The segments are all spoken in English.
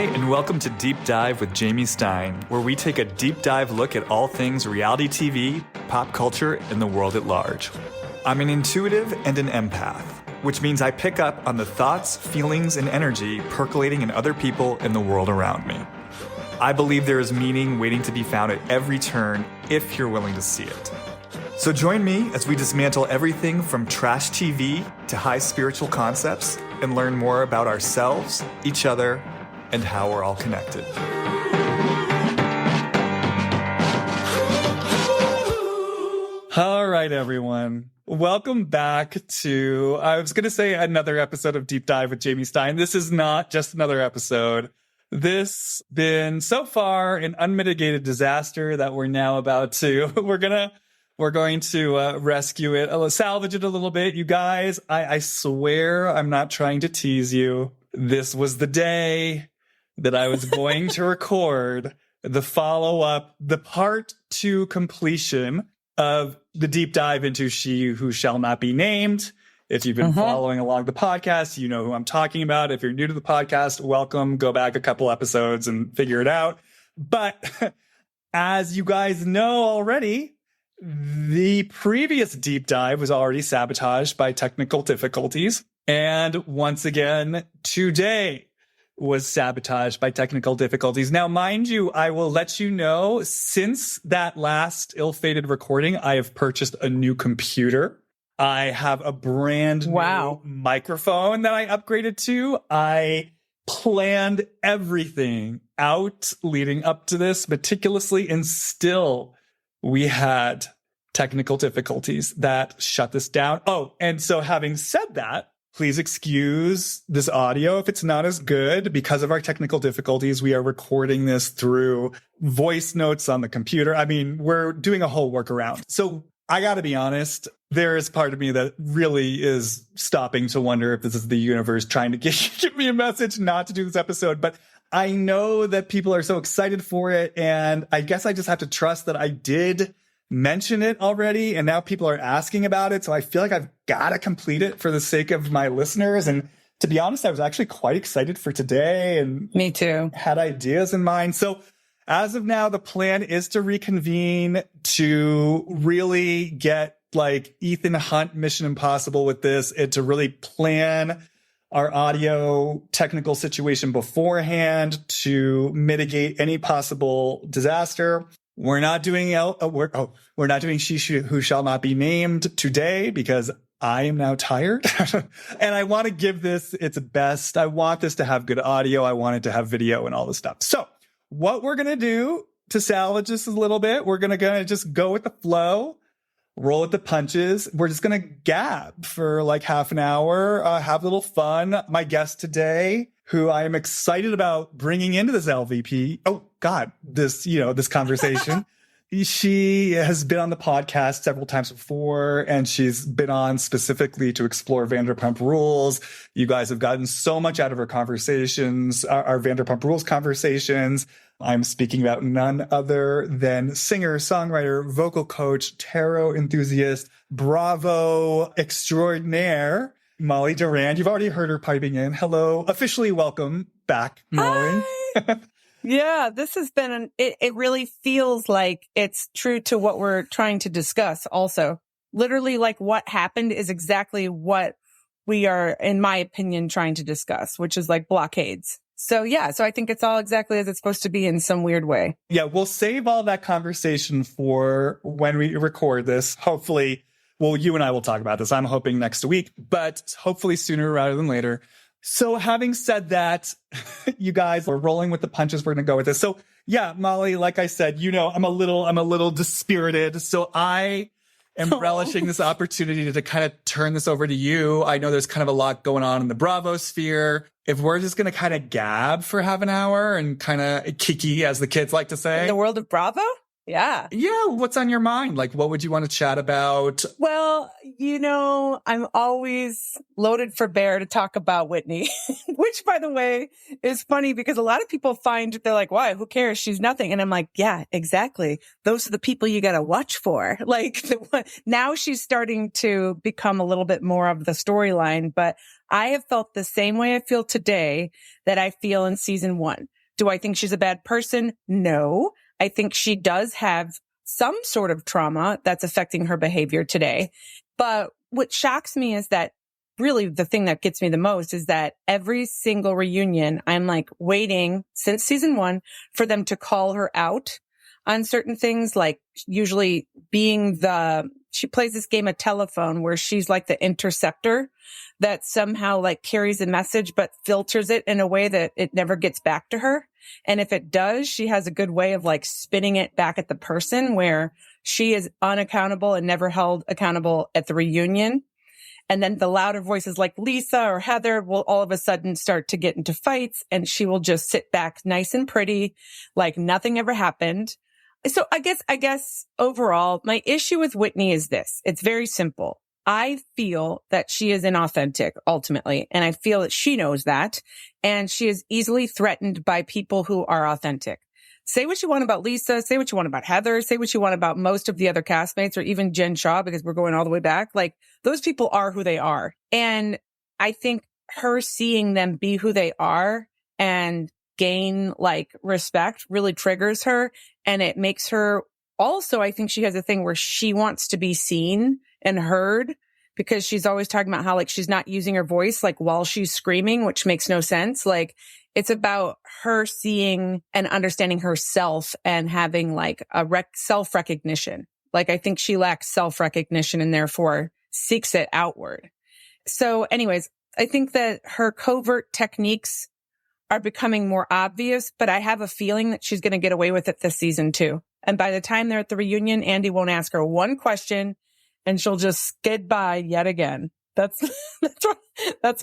and welcome to Deep Dive with Jamie Stein, where we take a deep dive look at all things reality TV, pop culture, and the world at large. I'm an intuitive and an empath, which means I pick up on the thoughts, feelings, and energy percolating in other people and the world around me. I believe there is meaning waiting to be found at every turn if you're willing to see it. So join me as we dismantle everything from trash TV to high spiritual concepts and learn more about ourselves, each other, and how we're all connected. All right, everyone. Welcome back to, I was going to say another episode of Deep Dive with Jamie Stein. This is not just another episode. This been so far an unmitigated disaster that we're now about to, we're going to rescue it, salvage it a little bit. You guys, I swear I'm not trying to tease you. This was the day that I was going to record the follow-up, the part 2 completion of the deep dive into She Who Shall Not Be Named. If you've been following along the podcast, you know who I'm talking about. If you're new to the podcast, welcome. Go back a couple episodes and figure it out. But as you guys know already, the previous deep dive was already sabotaged by technical difficulties. And once again, today was sabotaged by technical difficulties. Now, mind you, I will let you know, since that last ill-fated recording, I have purchased a new computer. I have a brand new microphone that I upgraded to. I planned everything out leading up to this meticulously, and still we had technical difficulties that shut this down. Oh, and so having said that, please excuse this audio if it's not as good. Because of our technical difficulties, we are recording this through voice notes on the computer. I mean, we're doing a whole workaround. So I got to be honest, there is part of me that really is stopping to wonder if this is the universe trying to give me a message not to do this episode. But I know that people are so excited for it, and I guess I just have to trust that I did mention it already, and now people are asking about it. So I feel like I've got to complete it for the sake of my listeners. And to be honest, I was actually quite excited for today, and me too. Had ideas in mind. So as of now, the plan is to reconvene to really get like Ethan Hunt Mission Impossible with this, and to really plan our audio technical situation beforehand to mitigate any possible disaster. We're not doing we're not doing She Who Shall Not Be Named today because I am now tired and I want to give this its best. I want this to have good audio. I want it to have video and all this stuff. So what we're going to do to salvage this a little bit, we're going to just go with the flow, roll with the punches. We're just going to gab for like half an hour, have a little fun. My guest today, who I am excited about bringing into this LVP. Oh God, this conversation. She has been on the podcast several times before, and she's been on specifically to explore Vanderpump Rules. You guys have gotten so much out of her conversations, our Vanderpump Rules conversations. I'm speaking about none other than singer, songwriter, vocal coach, tarot enthusiast, Bravo extraordinaire, Molly Durand. You've already heard her piping in. Hello. Officially welcome back, Molly. Yeah, this has been it really feels like it's true to what we're trying to discuss also. Literally, like what happened is exactly what we are, in my opinion, trying to discuss, which is like blockades. So yeah, so I think it's all exactly as it's supposed to be in some weird way. Yeah, we'll save all that conversation for when we record this. Hopefully, well, you and I will talk about this. I'm hoping next week, but hopefully sooner rather than later. So having said that, you guys, we're rolling with the punches. We're going to go with this. So yeah, Molly, like I said, I'm a little dispirited. So I am relishing this opportunity to kind of turn this over to you. I know there's kind of a lot going on in the Bravo sphere. If we're just going to kind of gab for half an hour and kind of kiki, as the kids like to say. In the world of Bravo? Yeah. Yeah. What's on your mind? Like, what would you want to chat about? Well, I'm always loaded for bear to talk about Whitney, which, by the way, is funny because a lot of people they're like, why? Who cares? She's nothing. And I'm like, yeah, exactly. Those are the people you got to watch for. Like now she's starting to become a little bit more of the storyline, but I have felt the same way I feel today that I feel in season 1. Do I think she's a bad person? No. I think she does have some sort of trauma that's affecting her behavior today. But what shocks me is that really the thing that gets me the most is that every single reunion, I'm like waiting since season 1 for them to call her out on certain things, like usually she plays this game of telephone where she's like the interceptor that somehow like carries a message, but filters it in a way that it never gets back to her. And if it does, she has a good way of like spinning it back at the person where she is unaccountable and never held accountable at the reunion. And then the louder voices like Lisa or Heather will all of a sudden start to get into fights, and she will just sit back nice and pretty, like nothing ever happened. So I guess overall, my issue with Whitney is this. It's very simple. I feel that she is inauthentic ultimately, and I feel that she knows that, and she is easily threatened by people who are authentic. Say what you want about Lisa, say what you want about Heather, say what you want about most of the other castmates or even Jen Shaw, because we're going all the way back. Like, those people are who they are. And I think her seeing them be who they are and gain like respect really triggers her. And it makes her also, I think she has a thing where she wants to be seen and heard, because she's always talking about how like she's not using her voice like while she's screaming, which makes no sense. Like, it's about her seeing and understanding herself and having like a self-recognition. Like, I think she lacks self-recognition and therefore seeks it outward. So anyways, I think that her covert techniques are becoming more obvious, but I have a feeling that she's going to get away with it this season too. And by the time they're at the reunion, Andy won't ask her one question and she'll just skid by yet again. That's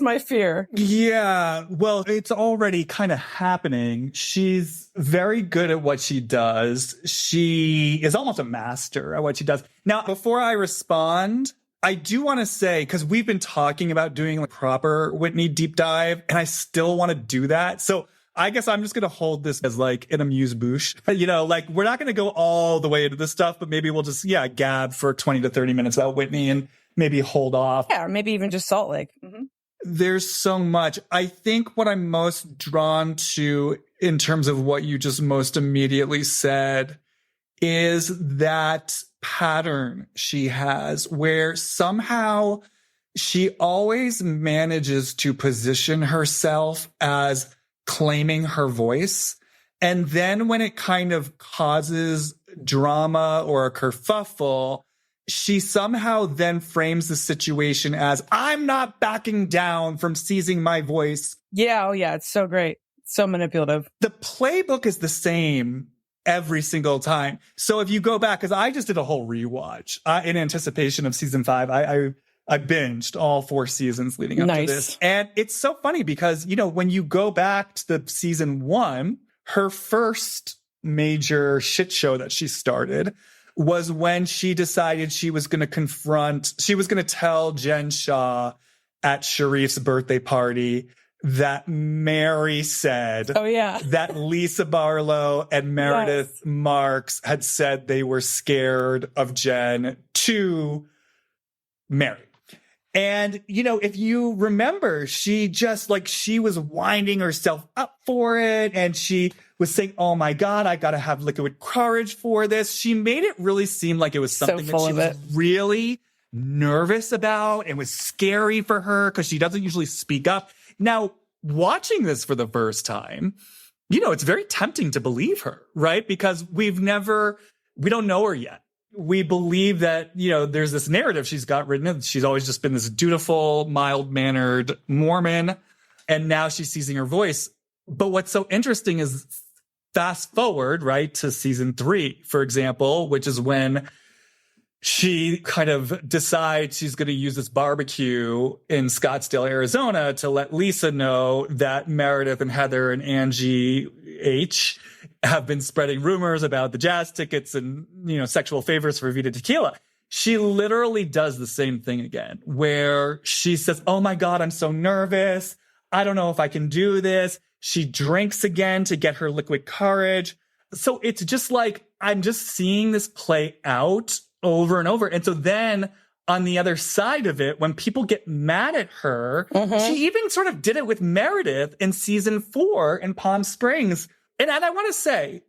my fear. Yeah, well, it's already kind of happening. She's very good at what she does. She is almost a master at what she does. Now, before I respond, I do want to say, because we've been talking about doing a proper Whitney deep dive, and I still want to do that. So I guess I'm just going to hold this as like an amuse-bouche. You know, like, we're not going to go all the way into this stuff, but maybe we'll just, gab for 20 to 30 minutes about Whitney and maybe hold off. Yeah, or maybe even just Salt Lake. Mm-hmm. There's so much. I think what I'm most drawn to in terms of what you just most immediately said is that pattern she has where somehow she always manages to position herself as claiming her voice. And then when it kind of causes drama or a kerfuffle, she somehow then frames the situation as, I'm not backing down from seizing my voice. Yeah. Oh yeah. It's so great. So manipulative. The playbook is the same every single time. So if you go back, because I just did a whole rewatch in anticipation of season 5. I binged all 4 seasons leading up to this. And it's so funny because, when you go back to the season 1, her first major shit show that she started was when she decided she was going to tell Jen Shaw at Sharif's birthday party that Mary said that Lisa Barlow and Meredith Marks had said they were scared of Jen to Mary. And, if you remember, she was winding herself up for it. And she was saying, oh my God, I got to have liquid courage for this. She made it really seem like it was something that she was really nervous about and was scary for her because she doesn't usually speak up. Now, watching this for the first time, it's very tempting to believe her, right? Because we don't know her yet. We believe that, there's this narrative she's got written. She's always just been this dutiful, mild-mannered Mormon, and now she's seizing her voice. But what's so interesting is fast forward, right, to season 3, for example, which is when she kind of decides she's going to use this barbecue in Scottsdale, Arizona, to let Lisa know that Meredith and Heather and Angie H have been spreading rumors about the jazz tickets and, sexual favors for Vida Tequila. She literally does the same thing again, where she says, oh my God, I'm so nervous. I don't know if I can do this. She drinks again to get her liquid courage. So it's just like, I'm just seeing this play out over and over. And so then on the other side of it, when people get mad at her, she even sort of did it with Meredith in season 4 in Palm Springs, And I want to say,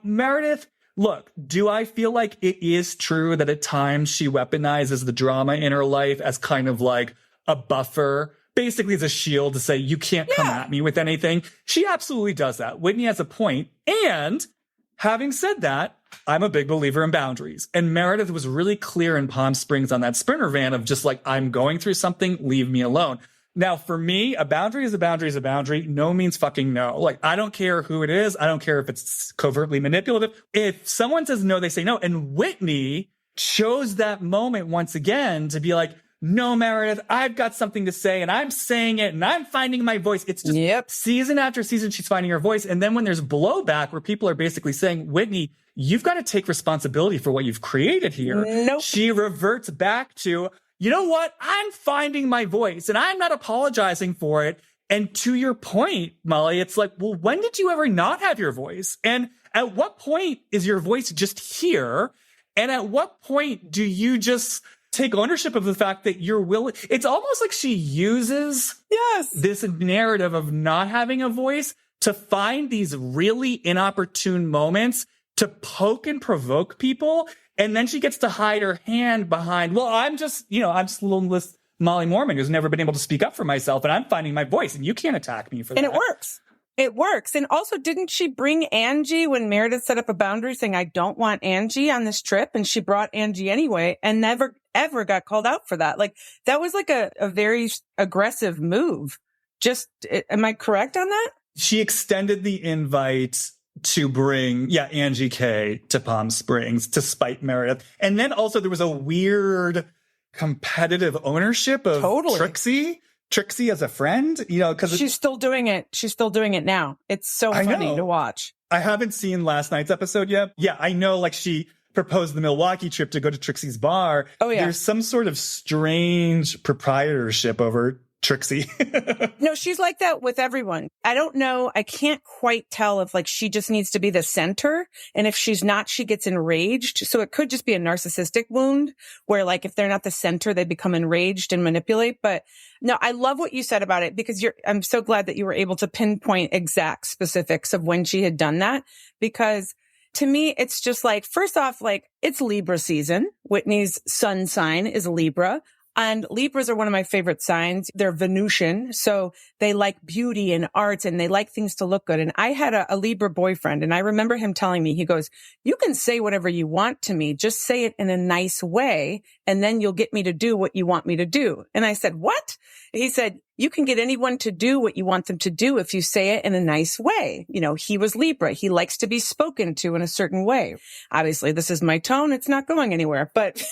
Meredith, look, do I feel like it is true that at times she weaponizes the drama in her life as kind of like a buffer, basically as a shield to say, you can't come at me with anything? She absolutely does that. Whitney has a point. And having said that, I'm a big believer in boundaries. And Meredith was really clear in Palm Springs on that Sprinter van of just like, I'm going through something, leave me alone. Now, for me, a boundary is a boundary is a boundary. No means fucking no. Like, I don't care who it is. I don't care if it's covertly manipulative. If someone says no, they say no. And Whitney chose that moment once again to be like, no, Meredith, I've got something to say and I'm saying it and I'm finding my voice. It's just season after season, she's finding her voice. And then when there's blowback where people are basically saying, Whitney, you've got to take responsibility for what you've created here. She reverts back to, you know what? I'm finding my voice and I'm not apologizing for it. And to your point, Molly, it's like, well, when did you ever not have your voice? And at what point is your voice just here? And at what point do you just take ownership of the fact that you're willing? It's almost like she uses this narrative of not having a voice to find these really inopportune moments to poke and provoke people. And then she gets to hide her hand behind, well, I'm just a little Molly Mormon who's never been able to speak up for myself, and I'm finding my voice, and you can't attack me for that. And it works. It works. And also, didn't she bring Angie when Meredith set up a boundary saying, I don't want Angie on this trip? And she brought Angie anyway and never, ever got called out for that. Like, that was like a very aggressive move. Am I correct on that? She extended the invite to bring, Angie K to Palm Springs to spite Meredith. And then also there was a weird competitive ownership of Trixie as a friend, because she's still doing it. She's still doing it now. It's so funny to watch. I haven't seen last night's episode yet. Yeah, I know, like, she proposed the Milwaukee trip to go to Trixie's bar. Oh, yeah. There's some sort of strange proprietorship over Trixie. No, she's like that with everyone. I don't know. I can't quite tell if like she just needs to be the center. And if she's not, she gets enraged. So it could just be a narcissistic wound where like if they're not the center, they become enraged and manipulate. But no, I love what you said about it because I'm so glad that you were able to pinpoint exact specifics of when she had done that, because to me, it's just like, first off, like it's Libra season. Whitney's sun sign is Libra. And Libras are one of my favorite signs. They're Venusian, so they like beauty and art and they like things to look good. And I had a Libra boyfriend, and I remember him telling me, he goes, you can say whatever you want to me. Just say it in a nice way, and then you'll get me to do what you want me to do. And I said, what? He said, you can get anyone to do what you want them to do if you say it in a nice way. He was Libra. He likes to be spoken to in a certain way. Obviously, this is my tone. It's not going anywhere, but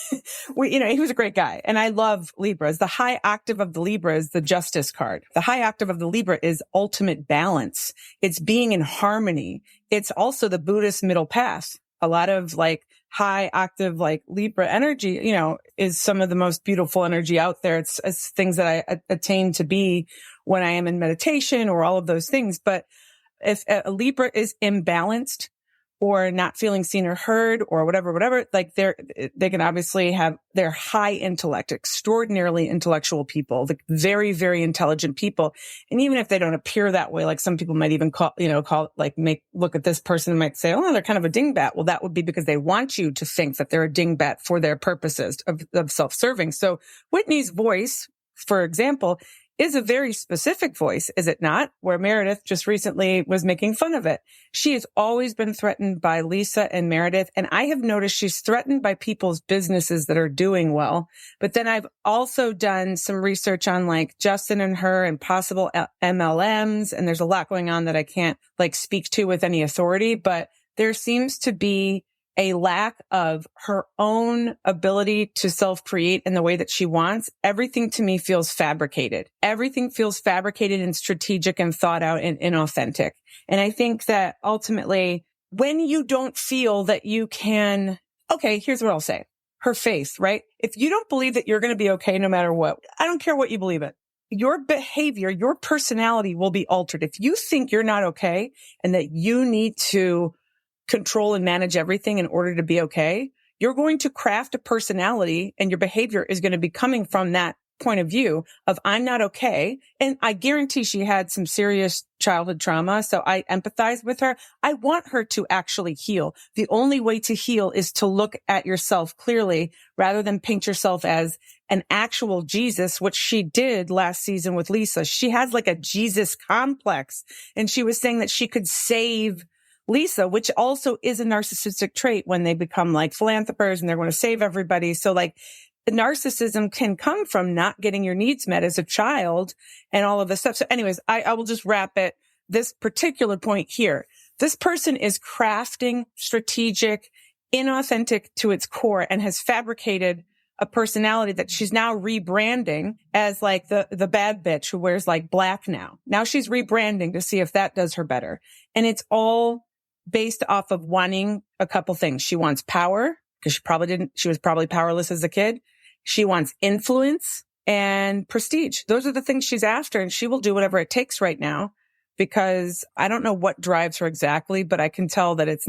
he was a great guy. And I love Libras. The high octave of the Libra is the Justice card. The high octave of the Libra is ultimate balance. It's being in harmony. It's also the Buddhist middle path. A lot of like high octave, like Libra energy, is some of the most beautiful energy out there. It's things that I attain to be when I am in meditation or all of those things. But if a Libra is imbalanced or not feeling seen or heard or whatever, like they can obviously have their high intellect, extraordinarily intellectual people, like very, very intelligent people. And even if they don't appear that way, like some people might even look at this person and might say, oh, they're kind of a dingbat. Well, that would be because they want you to think that they're a dingbat for their purposes of self-serving. So Whitney's voice, for example, is a very specific voice, is it not? Where Meredith just recently was making fun of it. She has always been threatened by Lisa and Meredith. And I have noticed she's threatened by people's businesses that are doing well. But then I've also done some research on like Justin and her and possible MLMs. And there's a lot going on that I can't like speak to with any authority, but there seems to be a lack of her own ability to self-create in the way that she wants. Everything to me feels fabricated. Everything feels fabricated and strategic and thought out and inauthentic. And I think that ultimately, when you don't feel that you can, okay, here's what I'll say. Her faith, right? If you don't believe that you're going to be okay no matter what, I don't care what you believe in. Your behavior, your personality will be altered. If you think you're not okay and that you need to control and manage everything in order to be okay, you're going to craft a personality and your behavior is going to be coming from that point of view of I'm not okay. And I guarantee she had some serious childhood trauma. So I empathize with her. I want her to actually heal. The only way to heal is to look at yourself clearly rather than paint yourself as an actual Jesus, which she did last season with Lisa. She has like a Jesus complex. And she was saying that she could save Lisa, which also is a narcissistic trait when they become like philanthropists and they're going to save everybody. So like, the narcissism can come from not getting your needs met as a child and all of this stuff. So anyways, I will just wrap it. This particular point here, this person is crafting, strategic, inauthentic to its core and has fabricated a personality that she's now rebranding as like the bad bitch who wears like black now. Now she's rebranding to see if that does her better. And it's all based off of wanting a couple things. She wants power because she was probably powerless as a kid. She wants influence and prestige. Those are the things she's after, and she will do whatever it takes right now because I don't know what drives her exactly, but I can tell that it's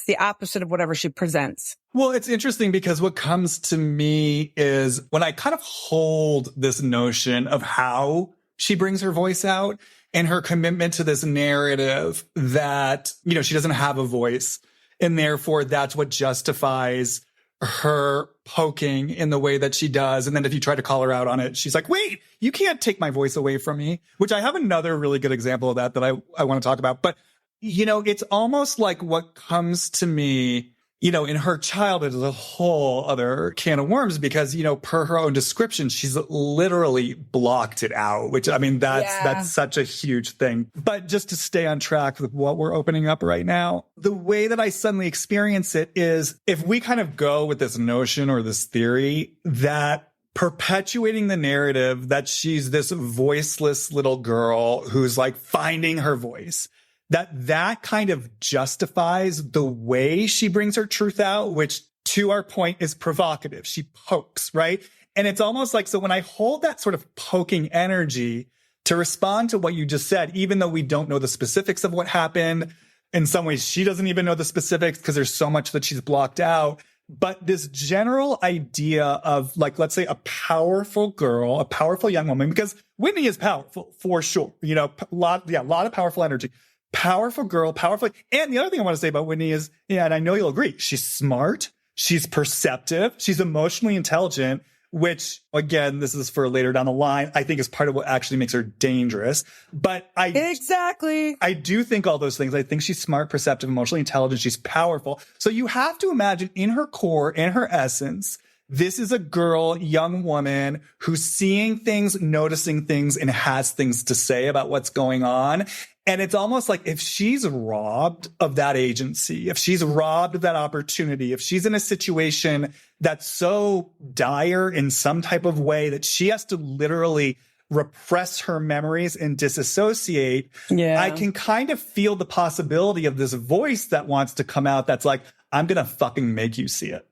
the opposite of whatever she presents. Well, it's interesting because what comes to me is when I kind of hold this notion of how she brings her voice out and her commitment to this narrative that, she doesn't have a voice, and therefore that's what justifies her poking in the way that she does. And then if you try to call her out on it, she's like, wait, you can't take my voice away from me, which I have another really good example of that I want to talk about. But, it's almost like what comes to me, in her childhood is a whole other can of worms because, per her own description, she's literally blocked it out, which that's such a huge thing. But just to stay on track with what we're opening up right now, the way that I suddenly experience it is if we kind of go with this notion or this theory that perpetuating the narrative that she's this voiceless little girl who's like finding her voice, that kind of justifies the way she brings her truth out, which to our point is provocative. She pokes, right? And it's almost like, so when I hold that sort of poking energy to respond to what you just said, even though we don't know the specifics of what happened, in some ways she doesn't even know the specifics because there's so much that she's blocked out. But this general idea of like, let's say a powerful girl, a powerful young woman, because Whitney is powerful for sure, a lot of powerful energy. Powerful girl, powerful. And the other thing I want to say about Whitney is, and I know you'll agree, she's smart, she's perceptive, she's emotionally intelligent, which again, this is for later down the line, I think is part of what actually makes her dangerous. But I do think all those things. I think she's smart, perceptive, emotionally intelligent. She's powerful. So you have to imagine in her core, in her essence, this is a girl, young woman who's seeing things, noticing things, and has things to say about what's going on. And it's almost like if she's robbed of that agency, if she's robbed of that opportunity, if she's in a situation that's so dire in some type of way that she has to literally repress her memories and disassociate, I can kind of feel the possibility of this voice that wants to come out that's like, I'm going to fucking make you see it.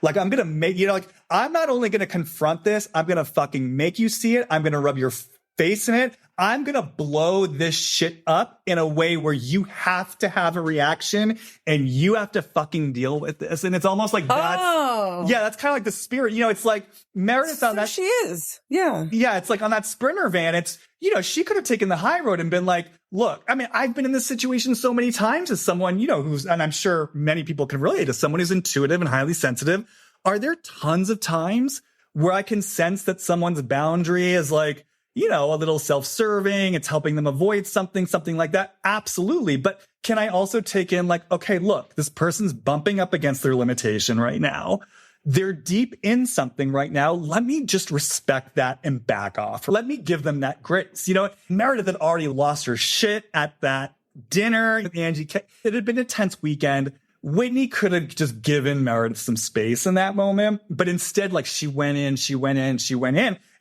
Like, I'm going to make, I'm not only going to confront this, I'm going to fucking make you see it. I'm going to rub your face in it. I'm going to blow this shit up in a way where you have to have a reaction and you have to fucking deal with this. And it's almost like that's kind of like the spirit, it's like Meredith on that. She is. Yeah. Yeah. It's like on that Sprinter van. It's, she could have taken the high road and been like, look, I mean, I've been in this situation so many times as someone, who's, and I'm sure many people can relate, as someone who's intuitive and highly sensitive. Are there tons of times where I can sense that someone's boundary is like, a little self-serving, it's helping them avoid something like that? Absolutely. But can I also take in like, okay, look, this person's bumping up against their limitation right now. They're deep in something right now. Let me just respect that and back off. Let me give them that grace. Meredith had already lost her shit at that dinner with Angie. It had been a tense weekend. Whitney could have just given Meredith some space in that moment, but instead, like, she went in,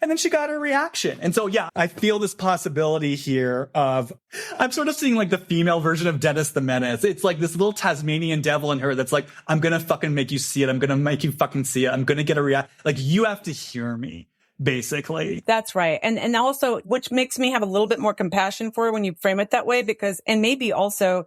and then she got her reaction. And so, yeah, I feel this possibility here of, I'm sort of seeing like the female version of Dennis the Menace. It's like this little Tasmanian devil in her that's like, I'm going to fucking make you see it. I'm going to make you fucking see it. I'm going to get a reaction. Like, you have to hear me, basically. That's right. And also, which makes me have a little bit more compassion for her when you frame it that way, because, and maybe also,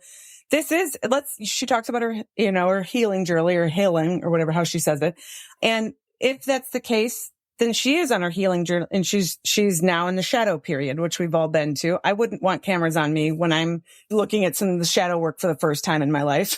she talks about her, her healing journey or healing or whatever, how she says it. And if that's the case, then she is on her healing journey, and she's now in the shadow period, which we've all been to. I wouldn't want cameras on me when I'm looking at some of the shadow work for the first time in my life.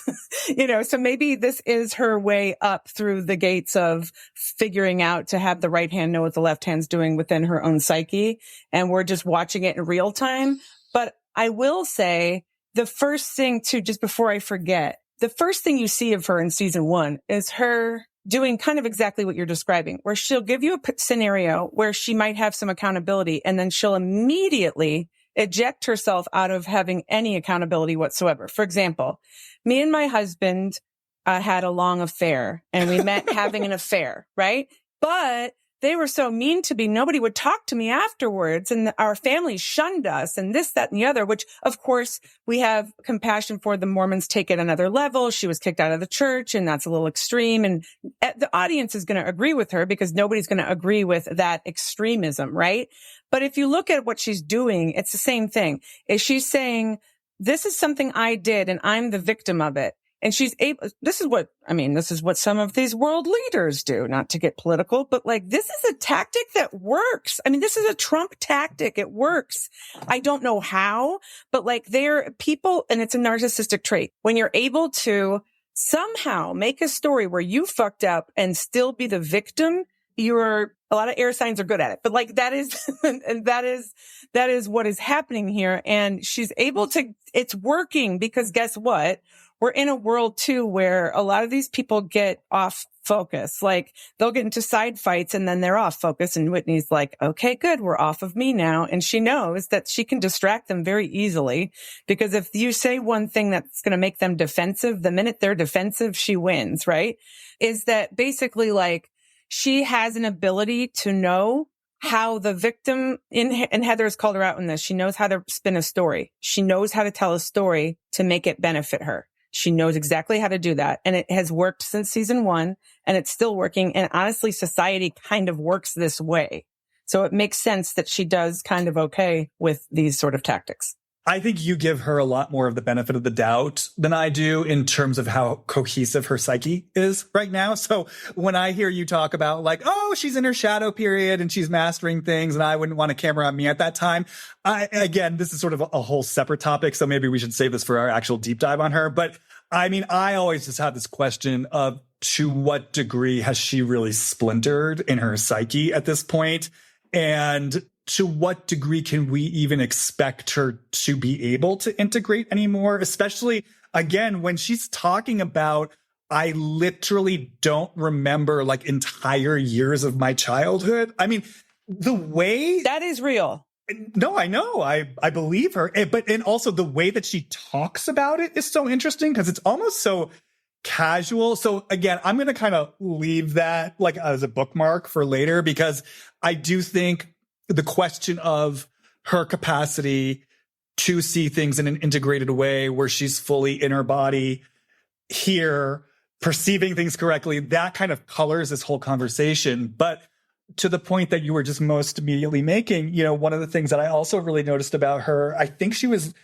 So maybe this is her way up through the gates of figuring out to have the right hand know what the left hand's doing within her own psyche. And we're just watching it in real time. But I will say the first thing too, just before I forget, the first thing you see of her in season 1 is her doing kind of exactly what you're describing, where she'll give you a scenario where she might have some accountability, and then she'll immediately eject herself out of having any accountability whatsoever. For example, me and my husband had a long affair, and we met having an affair, right? But they were so mean to me. Nobody would talk to me afterwards. And our family shunned us and this, that, and the other, which of course we have compassion for. The Mormons take it another level. She was kicked out of the church, and that's a little extreme. And the audience is going to agree with her because nobody's going to agree with that extremism, right? But if you look at what she's doing, it's the same thing. Is she's saying, this is something I did and I'm the victim of it. And she's able, this is what some of these world leaders do, not to get political, but like, this is a tactic that works. I mean, this is a Trump tactic. It works. I don't know how, but like they're people, and it's a narcissistic trait. When you're able to somehow make a story where you fucked up and still be the victim, a lot of air signs are good at it, but like that is, and that is what is happening here. And she's able to, it's working because guess what? We're in a world too where a lot of these people get off focus. Like they'll get into side fights and then they're off focus. And Whitney's like, okay, good. We're off of me now. And she knows that she can distract them very easily, because if you say one thing that's going to make them defensive, the minute they're defensive, she wins, right? Is that basically like she has an ability to know how the victim and Heather's called her out on this. She knows how to spin a story. She knows how to tell a story to make it benefit her. She knows exactly how to do that. And it has worked since season 1, and it's still working. And honestly, society kind of works this way. So it makes sense that she does kind of okay with these sort of tactics. I think you give her a lot more of the benefit of the doubt than I do in terms of how cohesive her psyche is right now. So when I hear you talk about like, oh, she's in her shadow period and she's mastering things and I wouldn't want a camera on me at that time. Again, this is sort of a whole separate topic. So maybe we should save this for our actual deep dive on her. But I mean, I always just have this question of to what degree has she really splintered in her psyche at this point? And to what degree can we even expect her to be able to integrate anymore? Especially, again, when she's talking about, I literally don't remember like entire years of my childhood. I mean, the way that is real. No, I know. I believe her. And also the way that she talks about it is so interesting because it's almost so casual. So again, I'm going to kind of leave that like as a bookmark for later, because I do think the question of her capacity to see things in an integrated way where she's fully in her body here, perceiving things correctly, that kind of colors this whole conversation. But to the point that you were just most immediately making, one of the things that I also really noticed about her, I think she was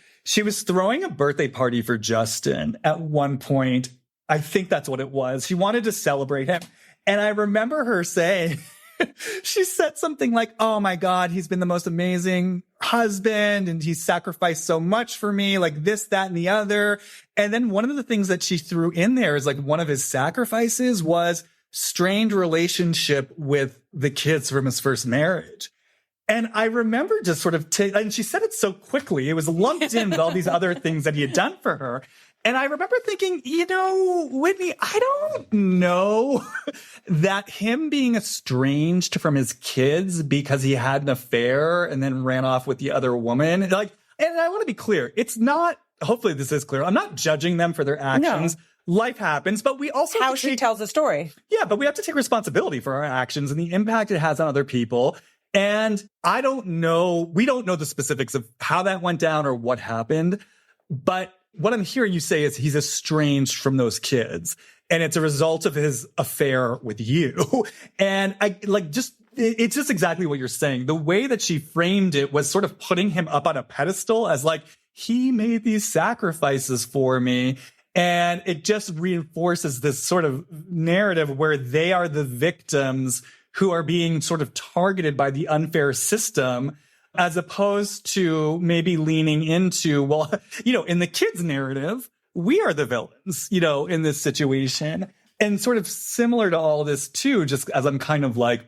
throwing a birthday party for Justin at one point. I think that's what it was. She wanted to celebrate him. And I remember her saying, she said something like, oh my God, he's been the most amazing husband and he's sacrificed so much for me, like this, that, and the other. And then one of the things that she threw in there is like one of his sacrifices was strained relationship with the kids from his first marriage. And I remember just sort of, and she said it so quickly, it was lumped in with all these other things that he had done for her. And I remember thinking, Whitney, I don't know that him being estranged from his kids because he had an affair and then ran off with the other woman. And I want to be clear. It's not, hopefully this is clear. I'm not judging them for their actions. No. Life happens, but we also how she tells the story. Yeah, but we have to take responsibility for our actions and the impact it has on other people. And we don't know the specifics of how that went down or what happened. But what I'm hearing you say is he's estranged from those kids. And it's a result of his affair with you. And it's just exactly what you're saying. The way that she framed it was sort of putting him up on a pedestal as like, he made these sacrifices for me. And it just reinforces this sort of narrative where they are the victims who are being sort of targeted by the unfair system, as opposed to maybe leaning into, well, in the kids' narrative, we are the villains, in this situation. And sort of similar to all this too, just as I'm kind of like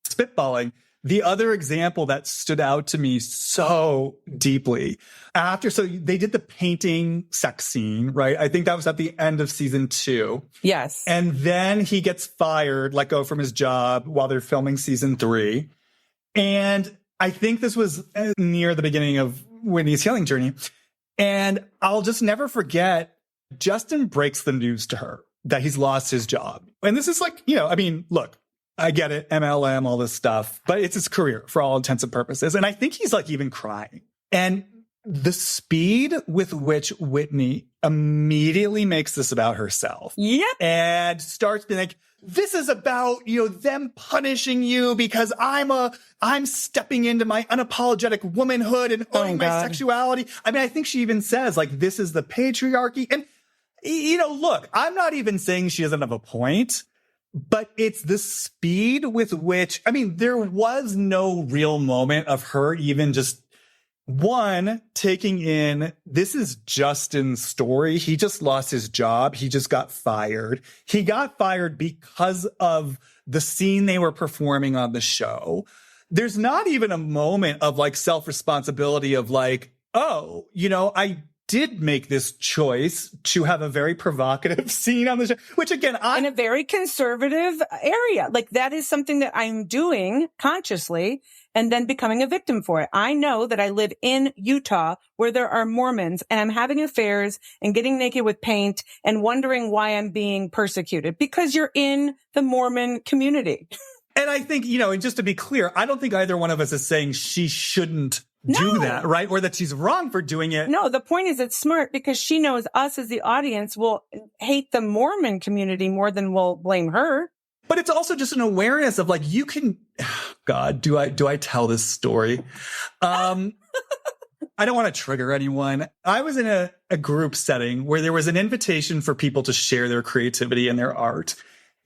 spitballing, the other example that stood out to me so deeply so they did the painting sex scene, right? I think that was at the end of season 2. Yes. And then he gets fired, let go from his job while they're filming season 3. And I think this was near the beginning of Whitney's healing journey. And I'll just never forget, Justin breaks the news to her that he's lost his job. And this is like, look, I get it, MLM, all this stuff, but it's his career for all intents and purposes. And I think he's like even crying. And the speed with which Whitney immediately makes this about herself. Yep. And starts being like, this is about, them punishing you because I'm stepping into my unapologetic womanhood and owning my sexuality. I mean, I think she even says like, this is the patriarchy. And, look, I'm not even saying she doesn't have a point. But it's the speed with which, there was no real moment of her even just, taking in, this is Justin's story. He just lost his job. He just got fired. He got fired because of the scene they were performing on the show. There's not even a moment of like self-responsibility of like, oh, I did make this choice to have a very provocative scene on the show, which again, in a very conservative area. Like that is something that I'm doing consciously and then becoming a victim for it. I know that I live in Utah where there are Mormons and I'm having affairs and getting naked with paint and wondering why I'm being persecuted because you're in the Mormon community. And I think, and just to be clear, I don't think either one of us is saying she shouldn't do that, right? Or that she's wrong for doing it. No, the point is it's smart because she knows us as the audience will hate the Mormon community more than we'll blame her. But it's also just an awareness of like, you can, God, do I tell this story? I don't want to trigger anyone. I was in a group setting where there was an invitation for people to share their creativity and their art.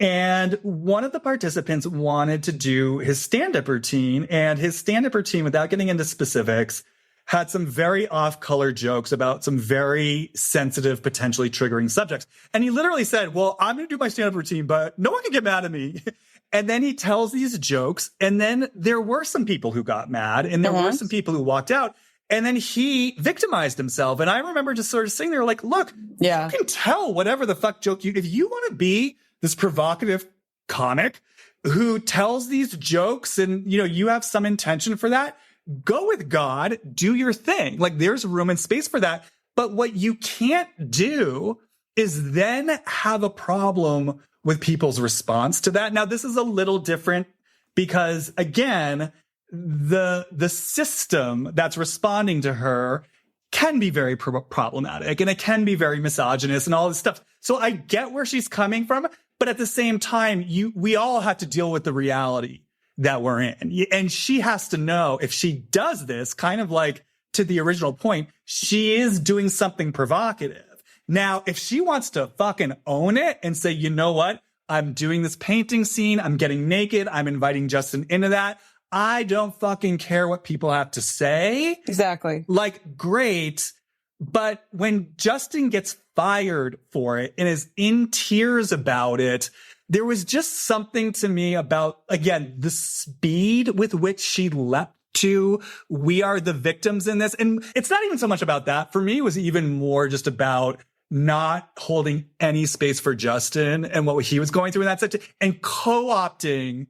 And one of the participants wanted to do his stand-up routine, and his stand-up routine, without getting into specifics, had some very off-color jokes about some very sensitive, potentially triggering subjects. And he literally said, well, I'm going to do my stand-up routine, but no one can get mad at me. And then he tells these jokes, and then there were some people who got mad, and there were some people who walked out. And then he victimized himself. And I remember just sort of sitting there like, look, you can tell whatever the fuck joke if you want to be this provocative comic who tells these jokes and, you have some intention for that, go with God, do your thing. Like there's room and space for that. But what you can't do is then have a problem with people's response to that. Now, this is a little different because again, the system that's responding to her can be very problematic and it can be very misogynist and all this stuff. So I get where she's coming from. But at the same time, we all have to deal with the reality that we're in. And she has to know if she does this, kind of like to the original point, she is doing something provocative. Now, if she wants to fucking own it and say, you know what? I'm doing this painting scene. I'm getting naked. I'm inviting Justin into that. I don't fucking care what people have to say. Exactly. Like, great. But when Justin gets fired for it and is in tears about it, there was just something to me about, again, the speed with which she leapt to, we are the victims in this. And it's not even so much about that. For me, it was even more just about not holding any space for Justin and what he was going through in that situation and co-opting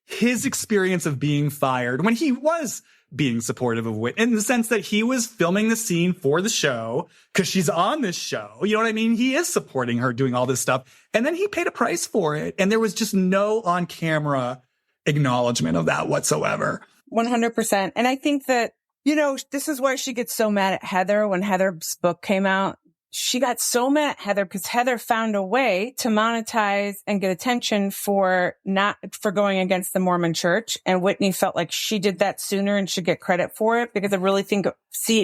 his experience of being fired when he was being supportive of Whit in the sense that he was filming the scene for the show because she's on this show. You know what I mean? He is supporting her doing all this stuff. And then he paid a price for it. And there was just no on camera acknowledgement of that whatsoever. 100%. And I think that, this is why she gets so mad at Heather when Heather's book came out. she got so mad at Heather because Heather found a way to monetize and get attention for going against the Mormon church. And Whitney felt like she did that sooner and should get credit for it, because I really think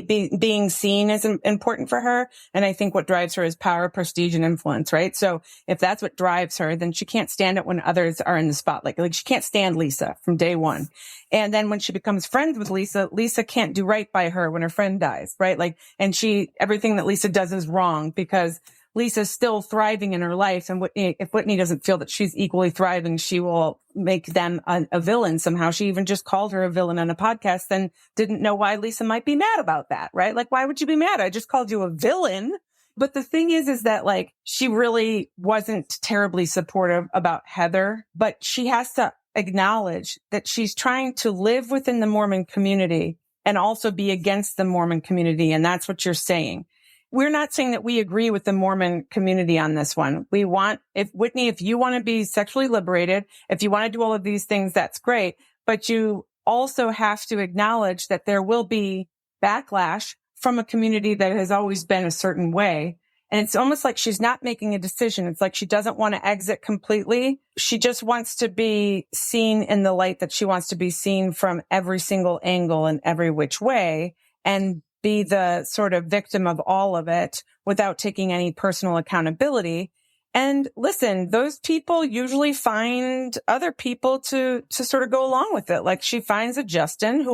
being seen is important for her. And I think what drives her is power, prestige, and influence, right? So if that's what drives her, then she can't stand it when others are in the spotlight. Like she can't stand Lisa from day one. And then when she becomes friends with Lisa, Lisa can't do right by her when her friend dies, right? Like, and everything that Lisa does is wrong because Lisa's still thriving in her life. And if Whitney doesn't feel that she's equally thriving, she will make them a villain somehow. She even just called her a villain on a podcast and didn't know why Lisa might be mad about that, right? Like, why would you be mad? I just called you a villain. But the thing is that like, she really wasn't terribly supportive about Heather, but she has to acknowledge that she's trying to live within the Mormon community and also be against the Mormon community. And that's what you're saying. We're not saying that we agree with the Mormon community on this one. Whitney, if you want to be sexually liberated, if you want to do all of these things, that's great. But you also have to acknowledge that there will be backlash from a community that has always been a certain way. And it's almost like she's not making a decision. It's like she doesn't want to exit completely. She just wants to be seen in the light that she wants to be seen from every single angle and every which way, and be the sort of victim of all of it without taking any personal accountability. And listen, those people usually find other people to sort of go along with it. Like she finds a Justin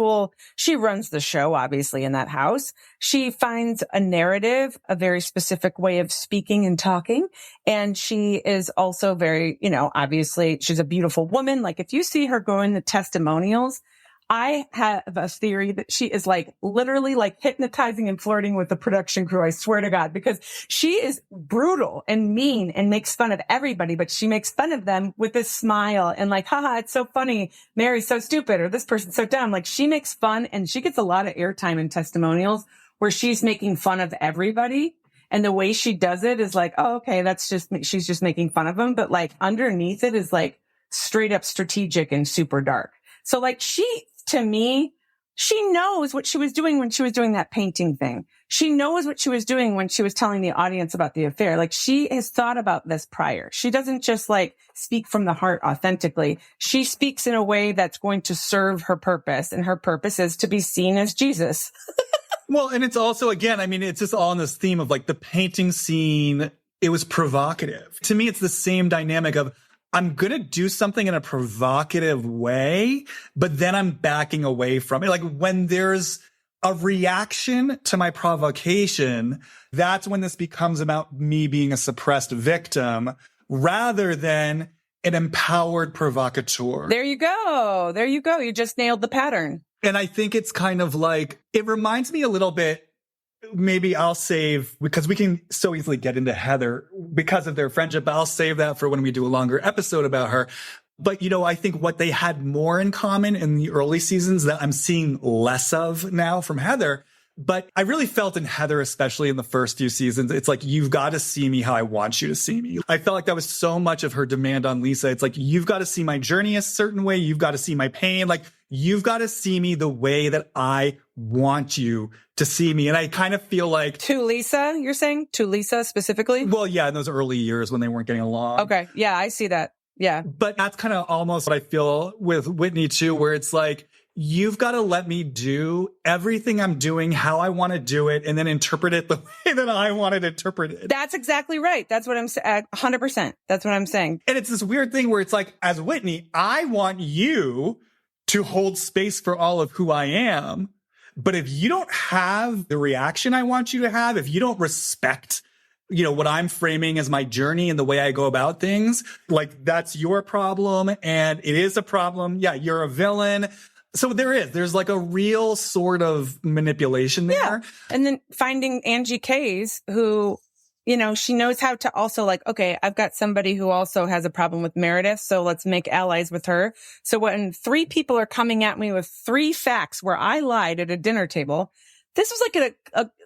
she runs the show, obviously, in that house. She finds a narrative, a very specific way of speaking and talking. And she is also very, obviously she's a beautiful woman. Like if you see her go in the testimonials, I have a theory that she is like literally like hypnotizing and flirting with the production crew. I swear to God, because she is brutal and mean and makes fun of everybody, but she makes fun of them with this smile and like, haha, it's so funny. Mary's so stupid, or this person's so dumb. Like she makes fun, and she gets a lot of airtime in testimonials where she's making fun of everybody. And the way she does it is like, oh, okay, she's just making fun of them. But like underneath it is like straight up strategic and super dark. So like to me, she knows what she was doing when she was doing that painting thing. She knows what she was doing when she was telling the audience about the affair. Like she has thought about this prior. She doesn't just like speak from the heart authentically. She speaks in a way that's going to serve her purpose. And her purpose is to be seen as Jesus. Well, and it's also, again, I mean, it's just all in this theme of like the painting scene. It was provocative. To me, it's the same dynamic of, I'm going to do something in a provocative way, but then I'm backing away from it. Like when there's a reaction to my provocation, that's when this becomes about me being a suppressed victim rather than an empowered provocateur. There you go. There you go. You just nailed the pattern. And I think it's kind of like, it reminds me a little bit. Maybe I'll save, because we can so easily get into Heather because of their friendship. I'll save that for when we do a longer episode about her. But, I think what they had more in common in the early seasons that I'm seeing less of now from Heather. But I really felt in Heather, especially in the first few seasons, it's like, you've got to see me how I want you to see me. I felt like that was so much of her demand on Lisa. It's like, you've got to see my journey a certain way. You've got to see my pain. Like, you've got to see me the way that I want you to see me. And I kind of feel like... To Lisa, you're saying? To Lisa specifically? Well, yeah, in those early years when they weren't getting along. Okay. Yeah, I see that. Yeah. But that's kind of almost what I feel with Whitney too, where it's like, you've got to let me do everything I'm doing, how I want to do it, and then interpret it the way that I want it interpreted. That's exactly right. That's what I'm saying. 100%. That's what I'm saying. And it's this weird thing where it's like, as Whitney, I want you to hold space for all of who I am. But if you don't have the reaction I want you to have, if you don't respect, what I'm framing as my journey and the way I go about things, like that's your problem. And it is a problem. Yeah, you're a villain. So there's like a real sort of manipulation there. Yeah. And then finding Angie Kays, who, she knows how to also like, okay, I've got somebody who also has a problem with Meredith, so let's make allies with her. So when 3 people are coming at me with 3 facts where I lied at a dinner table, this was like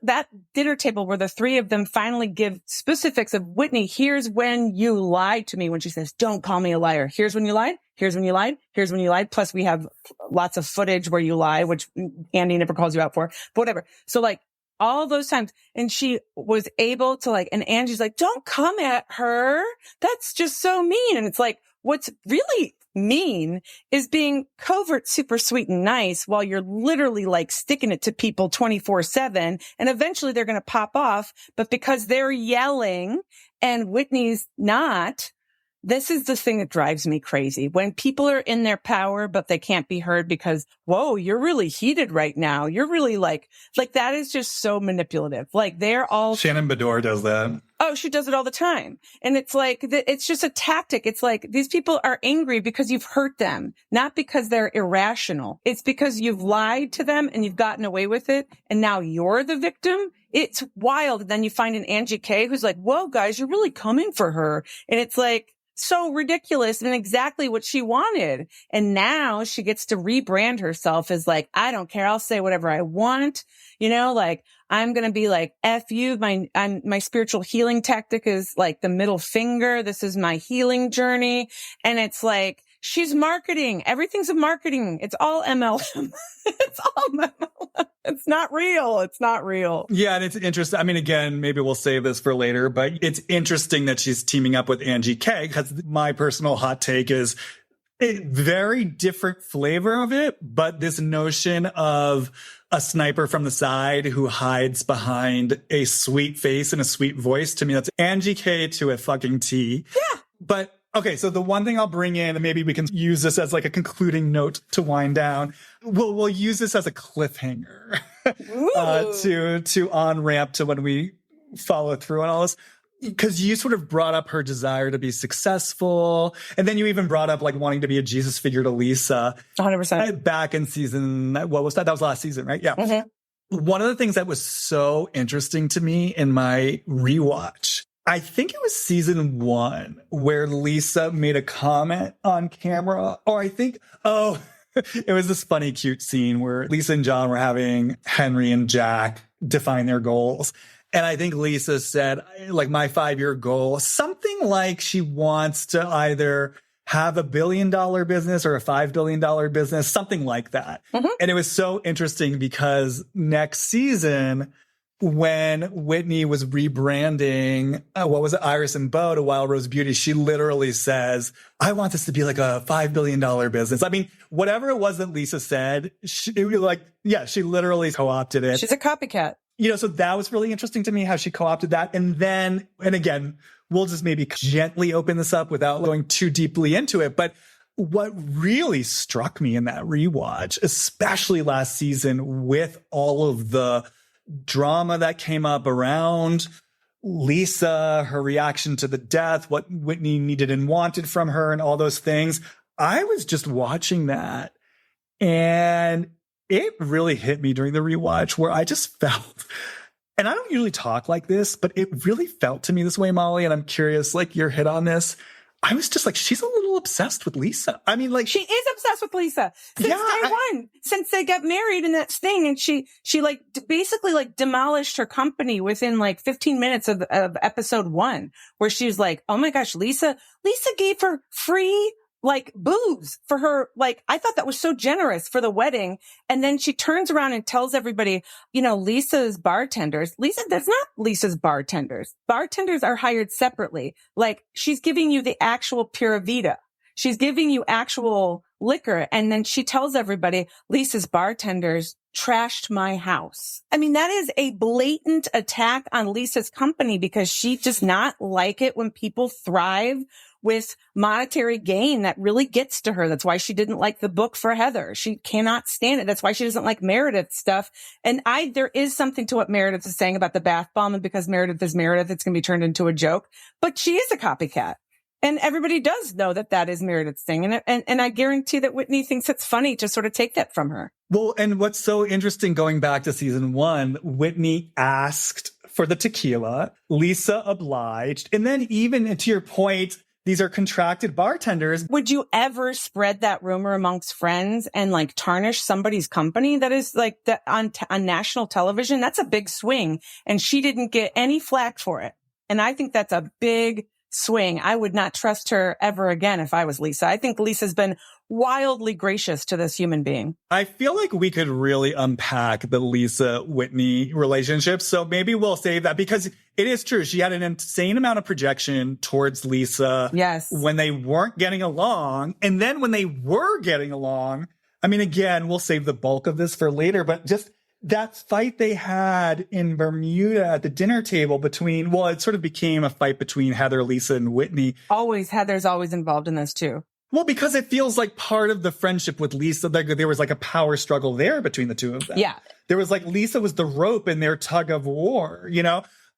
that dinner table where the 3 of them finally give specifics of, Whitney, here's when you lied to me, when she says, don't call me a liar. Here's when you lied. Here's when you lied. Here's when you lied. Plus we have lots of footage where you lie, which Andy never calls you out for, but whatever. So like, all those times. And she was able to like, and Angie's like, don't come at her. That's just so mean. And it's like, what's really mean is being covert, super sweet and nice while you're literally like sticking it to people 24/7. And eventually they're going to pop off. But because they're yelling and Whitney's not, this is the thing that drives me crazy. When people are in their power, but they can't be heard because, whoa, you're really heated right now. You're really like that is just so manipulative. Like they're all. Shannon Bedore does that. Oh, she does it all the time. And it's like, it's just a tactic. It's like these people are angry because you've hurt them, not because they're irrational. It's because you've lied to them and you've gotten away with it. And now you're the victim. It's wild. And then you find an Angie K who's like, whoa, guys, you're really coming for her. And it's like, so ridiculous and exactly what she wanted. And now she gets to rebrand herself as like, I don't care. I'll say whatever I want. You know, like I'm going to be like, F you. My spiritual healing tactic is like the middle finger. This is my healing journey. And it's like, she's marketing. Everything's a marketing. It's all MLM. It's all MLM. It's not real. It's not real. Yeah. And it's interesting. I mean, again, maybe we'll save this for later, but it's interesting that she's teaming up with Angie K, because my personal hot take is a very different flavor of it. But this notion of a sniper from the side who hides behind a sweet face and a sweet voice, to me, that's Angie K to a fucking T. Yeah. But okay, so the one thing I'll bring in, and maybe we can use this as like a concluding note to wind down. We'll use this as a cliffhanger to on ramp to when we follow through on all this. Because you sort of brought up her desire to be successful. And then you even brought up like wanting to be a Jesus figure to Lisa. 100%. Back in season, what was that? That was last season, right? Yeah. Mm-hmm. One of the things that was so interesting to me in my rewatch, I think it was season 1 where Lisa made a comment on camera, or I think, it was this funny, cute scene where Lisa and John were having Henry and Jack define their goals. And I think Lisa said, like, my 5-year goal, something like she wants to either have $1 billion business or a $5 billion business, something like that. Mm-hmm. And it was so interesting because next season, when Whitney was rebranding, what was it, Iris and Beau to Wild Rose Beauty, she literally says, I want this to be like a $5 billion business. I mean, whatever it was that Lisa said, she literally co-opted it. She's a copycat. You know, so that was really interesting to me how she co-opted that. And then, and again, we'll just maybe gently open this up without going too deeply into it. But what really struck me in that rewatch, especially last season with all of the drama that came up around Lisa, her reaction to the death, what Whitney needed and wanted from her and all those things. I was just watching that and it really hit me during the rewatch where I just felt, and I don't usually talk like this, but it really felt to me this way, Molly. And I'm curious, like your hit on this. I was just like, she's a little obsessed with Lisa. I mean, like she is obsessed with Lisa since day one, since they got married and that thing. And she like basically like demolished her company within like 15 minutes of episode 1, where she's like, oh my gosh, Lisa gave her free like booze for her. Like, I thought that was so generous for the wedding. And then she turns around and tells everybody, you know, Lisa's bartenders. That's not Lisa's bartenders. Bartenders are hired separately. Like, she's giving you the actual Pura Vida. She's giving you actual liquor. And then she tells everybody, Lisa's bartenders trashed my house. I mean, that is a blatant attack on Lisa's company because she does not like it when people thrive with monetary gain. That really gets to her. That's why she didn't like the book for Heather. She cannot stand it. That's why she doesn't like Meredith stuff. And there is something to what Meredith is saying about the bath bomb. And because Meredith is Meredith, it's going to be turned into a joke. But she is a copycat. And everybody does know that that is Meredith's thing. And I guarantee that Whitney thinks it's funny to sort of take that from her. Well, and what's so interesting going back to season 1, Whitney asked for the tequila. Lisa obliged. And then even to your point, these are contracted bartenders. Would you ever spread that rumor amongst friends and like tarnish somebody's company that is like that on national television? That's a big swing. And she didn't get any flack for it. And I think that's a big swing. I would not trust her ever again if I was Lisa. I think Lisa's been wildly gracious to this human being. I feel like we could really unpack the Lisa-Whitney relationship. So maybe we'll save that because it is true. She had an insane amount of projection towards Lisa. Yes. When they weren't getting along. And then when they were getting along, I mean, again, we'll save the bulk of this for later, but just that fight they had in Bermuda at the dinner table between, well, it sort of became a fight between Heather, Lisa, and Whitney. Heather's always involved in this too. Well, because it feels like part of the friendship with Lisa, there was like a power struggle there between the two of them. Yeah. There was like, Lisa was the rope in their tug of war,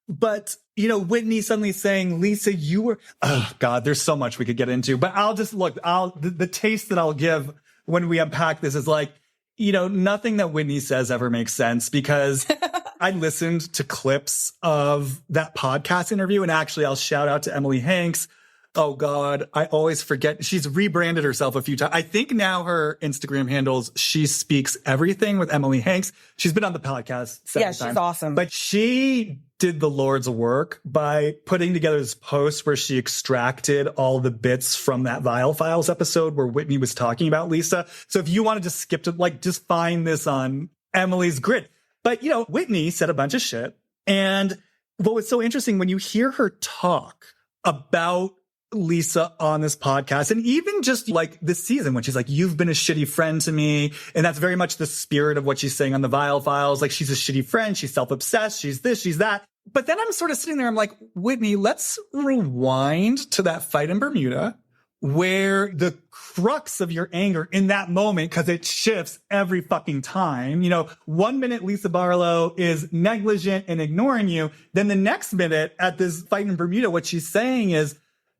But, Whitney suddenly saying, Lisa, you were, oh God, there's so much we could get into. But I'll just look, the taste that I'll give when we unpack this is like, nothing that Whitney says ever makes sense because I listened to clips of that podcast interview. And actually, I'll shout out to Emily Hanks. Oh God, I always forget. She's rebranded herself a few times. I think now her Instagram handles, She Speaks Everything with Emily Hanks. She's been on the podcast several times. Yeah, she's awesome. But she did the Lord's work by putting together this post where she extracted all the bits from that Vile Files episode where Whitney was talking about Lisa. So if you wanted to skip to, just find this on Emily's grid. But, Whitney said a bunch of shit. And what was so interesting when you hear her talk about Lisa on this podcast, and even just like this season when she's like, you've been a shitty friend to me. And that's very much the spirit of what she's saying on the Vile Files. Like, she's a shitty friend. She's self-obsessed. She's this, she's that. But then I'm sort of sitting there. I'm like, Whitney, let's rewind to that fight in Bermuda where the crux of your anger in that moment, because it shifts every fucking time. 1 minute Lisa Barlow is negligent and ignoring you. Then the next minute at this fight in Bermuda, what she's saying is,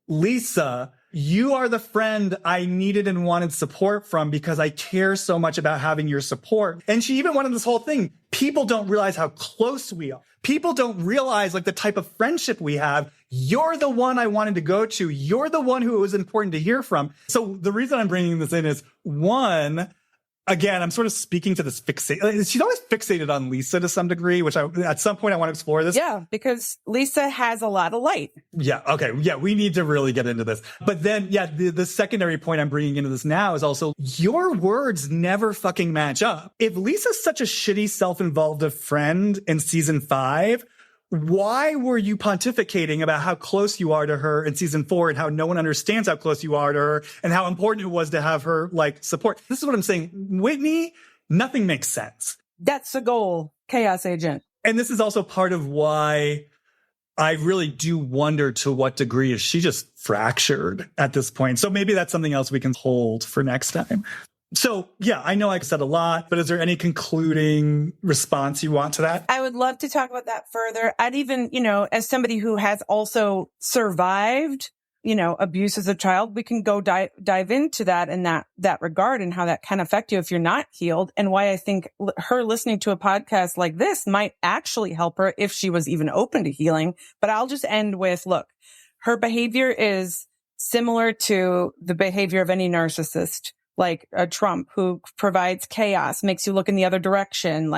Lisa, you are the friend I needed and wanted support from because I care so much about having your support. And she even wanted this whole thing. People don't realize how close we are. People don't realize the type of friendship we have. You're the one I wanted to go to. You're the one who it was important to hear from. So the reason I'm bringing this in is, one, again, I'm sort of speaking to this fixate. She's always fixated on Lisa to some degree, which at some point I want to explore this. Yeah, because Lisa has a lot of light. Yeah. Okay. Yeah. We need to really get into this. But then, the secondary point I'm bringing into this now is also your words never fucking match up. If Lisa's such a shitty self-involved friend in season 5, why were you pontificating about how close you are to her in season 4 and how no one understands how close you are to her and how important it was to have her support? This is what I'm saying. Whitney, nothing makes sense. That's the goal, chaos agent. And this is also part of why I really do wonder to what degree is she just fractured at this point. So maybe that's something else we can hold for next time. So, yeah, I know I said a lot, but is there any concluding response you want to that? I would love to talk about that further. I'd even, as somebody who has also survived, abuse as a child, we can go dive into that in that regard and how that can affect you if you're not healed, and why I think her listening to a podcast like this might actually help her if she was even open to healing. But I'll just end with, look, her behavior is similar to the behavior of any narcissist. Like a Trump who provides chaos, makes you look in the other direction,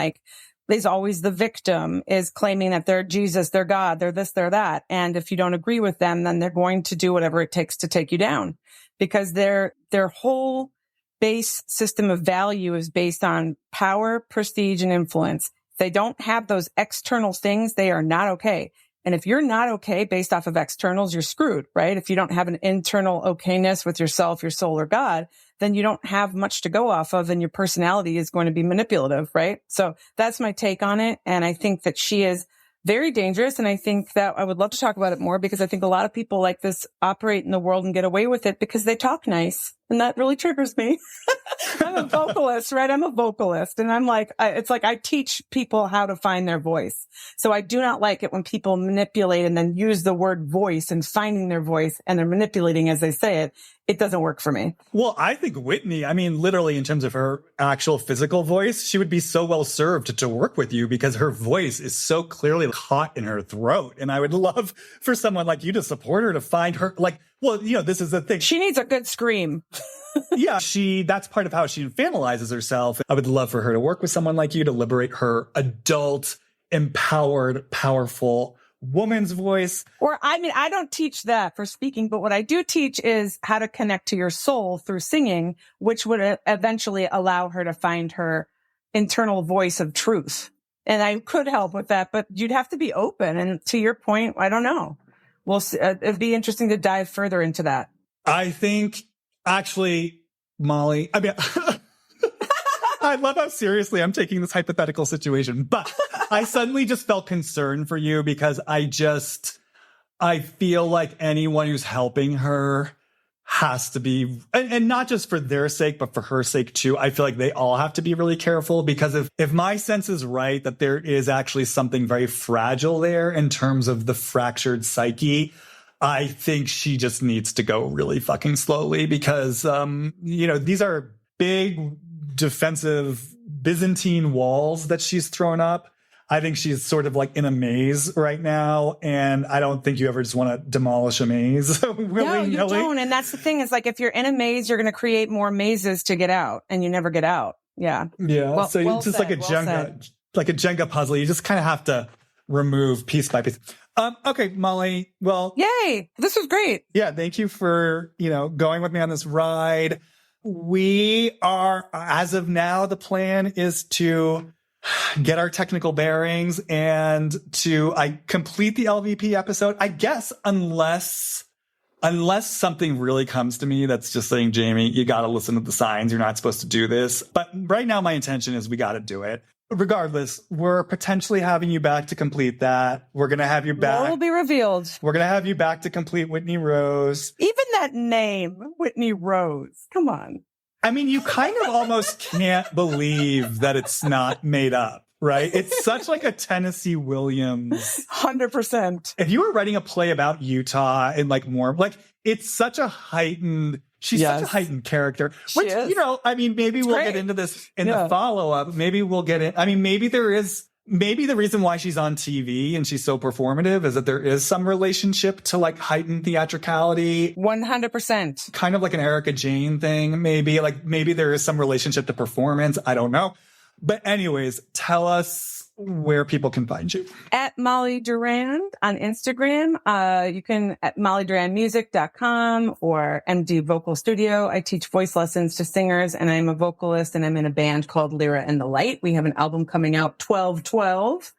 is always the victim, is claiming that they're Jesus, they're God, they're this, they're that. And if you don't agree with them, then they're going to do whatever it takes to take you down, because their whole base system of value is based on power, prestige, and influence. If they don't have those external things, they are not okay. And if you're not okay based off of externals, you're screwed, right? If you don't have an internal okayness with yourself, your soul, or God, then you don't have much to go off of, and your personality is going to be manipulative, right? So that's my take on it. And I think that she is very dangerous. And I think that I would love to talk about it more, because I think a lot of people like this operate in the world and get away with it because they talk nice. And that really triggers me. I'm a vocalist, right? I'm a vocalist. And I'm it's like I teach people how to find their voice. So I do not like it when people manipulate and then use the word voice and finding their voice, and they're manipulating as they say it. It doesn't work for me. Well, I think Whitney, literally in terms of her actual physical voice, she would be so well served to work with you because her voice is so clearly caught in her throat. And I would love for someone like you to support her, to find her this is the thing. She needs a good scream. Yeah, that's part of how she infantilizes herself. I would love for her to work with someone like you to liberate her adult, empowered, powerful woman's voice. Or, I mean, I don't teach that for speaking, but what I do teach is how to connect to your soul through singing, which would eventually allow her to find her internal voice of truth. And I could help with that, but you'd have to be open. And to your point, I don't know. We'll see. It'd be interesting to dive further into that. I think, actually, Molly, I mean, I love how seriously I'm taking this hypothetical situation, but I suddenly just felt concerned for you because I feel like anyone who's helping her has to be, and not just for their sake, but for her sake too. I feel like they all have to be really careful because if my sense is right, that there is actually something very fragile there in terms of the fractured psyche, I think she just needs to go really fucking slowly because, these are big defensive Byzantine walls that she's thrown up. I think she's sort of like in a maze right now. And I don't think you ever just want to demolish a maze. No, you don't. And that's the thing is like, if you're in a maze, you're going to create more mazes to get out and you never get out. Yeah. Yeah. Well, so it's just like a Jenga puzzle. You just kind of have to remove piece by piece. Okay, Molly. Well, yay. This was great. Yeah. Thank you for, going with me on this ride. We are, as of now, the plan is to get our technical bearings and to complete the LVP episode, I guess, unless something really comes to me that's just saying, Jamie, you got to listen to the signs. You're not supposed to do this. But right now, my intention is we got to do it. Regardless, we're potentially having you back to complete that. We're going to have you back. More will be revealed. We're going to have you back to complete Whitney Rose. Even that name, Whitney Rose. Come on. I mean, you kind of almost can't believe that it's not made up, right? It's such like a Tennessee Williams. 100%. If you were writing a play about Utah and it's such a heightened, she's such a heightened character. Which, maybe we'll get into this in the follow-up. Maybe we'll get in. I mean, maybe the reason why she's on TV and she's so performative is that there is some relationship to like heightened theatricality. 100%. Kind of like an Erica Jane thing, maybe. Like maybe there is some relationship to performance. I don't know. But anyways, tell us where people can find you. At Molly Durand on Instagram. You can at mollydurandmusic.com or MD Vocal Studio. I teach voice lessons to singers and I'm a vocalist and I'm in a band called Lyra and the Light. We have an album coming out 12/12.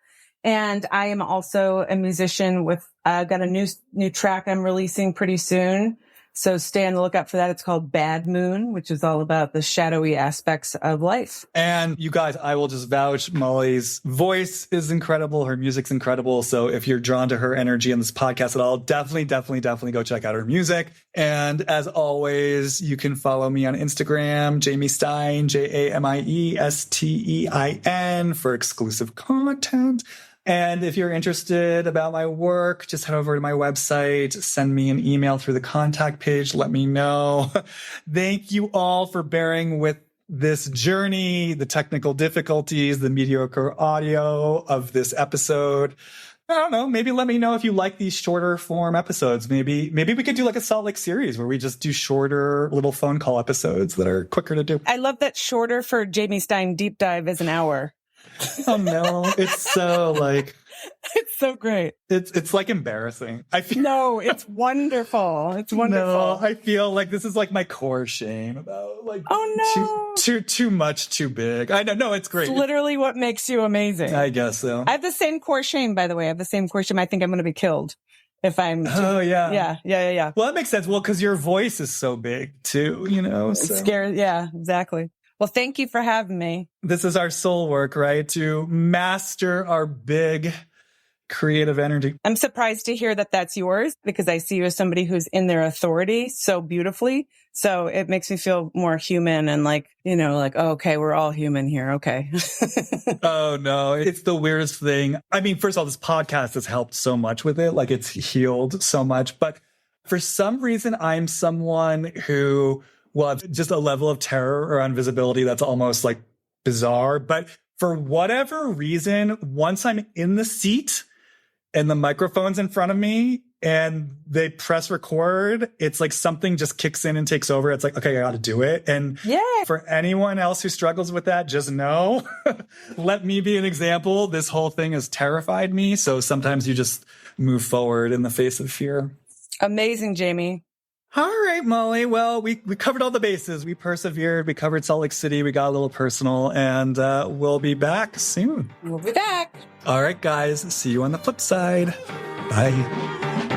And I am also a musician got a new track I'm releasing pretty soon. So stay on the lookout for that. It's called Bad Moon, which is all about the shadowy aspects of life. And you guys, I will just vouch, Molly's voice is incredible. Her music's incredible. So if you're drawn to her energy in this podcast at all, definitely go check out her music. And as always, you can follow me on Instagram, Jamie Stein, JAMIESTEIN for exclusive content. And if you're interested about my work, just head over to my website, send me an email through the contact page, let me know. Thank you all for bearing with this journey, the technical difficulties, the mediocre audio of this episode. I don't know, maybe let me know if you like these shorter form episodes. Maybe we could do like a Salt Lake series where we just do shorter little phone call episodes that are quicker to do. I love that shorter for Jamie Stein Deep Dive is an hour. Oh no, it's so it's so great. It's like embarrassing. No, it's wonderful. It's wonderful. No, I feel like this is like my core shame about too much, too big. I know, no, it's great. It's literally what makes you amazing. I guess so. I have the same core shame, by the way. I have the same core shame. I think I'm going to be killed if I'm. Oh yeah. Yeah. Well, that makes sense. Well, because your voice is so big too, So. It's scary. Yeah, exactly. Well, thank you for having me. This is our soul work, right? To master our big creative energy. I'm surprised to hear that that's yours because I see you as somebody who's in their authority so beautifully. So it makes me feel more human and oh, okay, we're all human here. Okay. Oh no, it's the weirdest thing. I mean, first of all, this podcast has helped so much with it. Like it's healed so much. But for some reason, I'm someone who just a level of terror or invisibility that's almost like bizarre. But for whatever reason, once I'm in the seat, and the microphone's in front of me and they press record, it's like something just kicks in and takes over. It's like, okay, I got to do it. And for anyone else who struggles with that, just know, let me be an example. This whole thing has terrified me. So sometimes you just move forward in the face of fear. Amazing, Jamie. All right, Molly. Well, we covered all the bases. We persevered. We covered Salt Lake City. We got a little personal, and we'll be back soon. We'll be back. All right, guys. See you on the flip side. Bye.